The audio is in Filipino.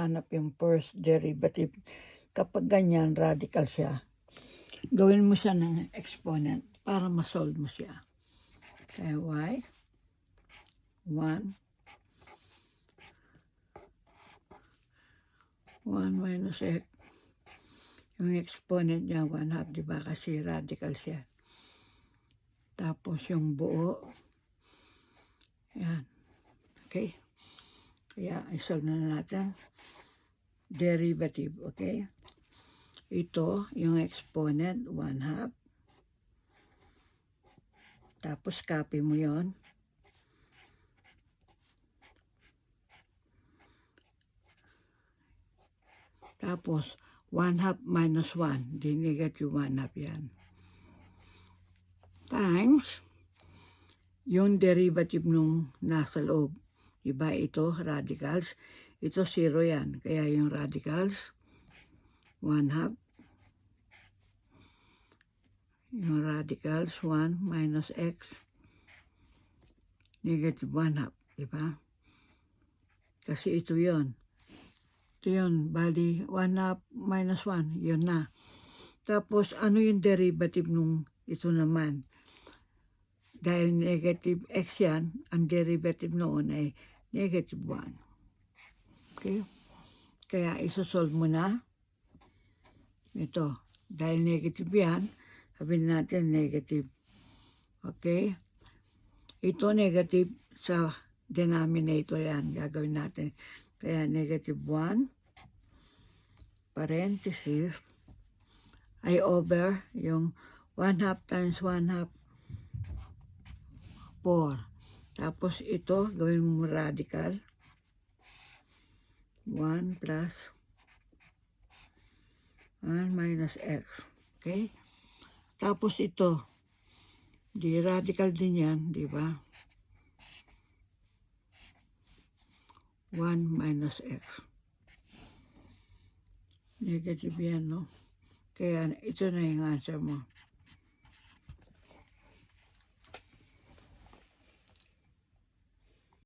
hanap yung first derivative. Kapag ganyan, radical siya. Gawin mo siya ng exponent para ma-solve mo siya. Kaya y, 1 minus x. Yung exponent niya, 1/2, diba? Kasi radical siya. Tapos yung buo. Yan. Okay? Kaya, isolve na natin. Derivative, okay? Ito, yung exponent, 1/2. Tapos, copy mo yon. Tapos, 1/2 minus 1. Di negative 1/2 yan. Times, yung derivative nung nasa loob. Diba ito, radicals. Ito 0 yan. Kaya yung radicals, 1/2. Yung radicals, 1 minus x. Negative 1/2. Diba? Kasi ito yon. Ito yun, bali 1/2 minus 1, yun na. Tapos, ano yung derivative nung ito naman? Dahil negative x yan, ang derivative noon ay negative 1. Okay? Kaya, isosolve mo na. Ito, dahil negative yan, sabihin natin negative. Okay? Ito negative sa denominator yan, gagawin natin. Kaya negative 1, parenthesis, ay over yung 1/2 times 1/2, 4. Tapos ito, gawin mo radical. 1 plus 1 minus x. Okay? Tapos ito, di radical din yan, di ba? 1 minus x. Negative yan, no? Kaya ito na yung answer mo.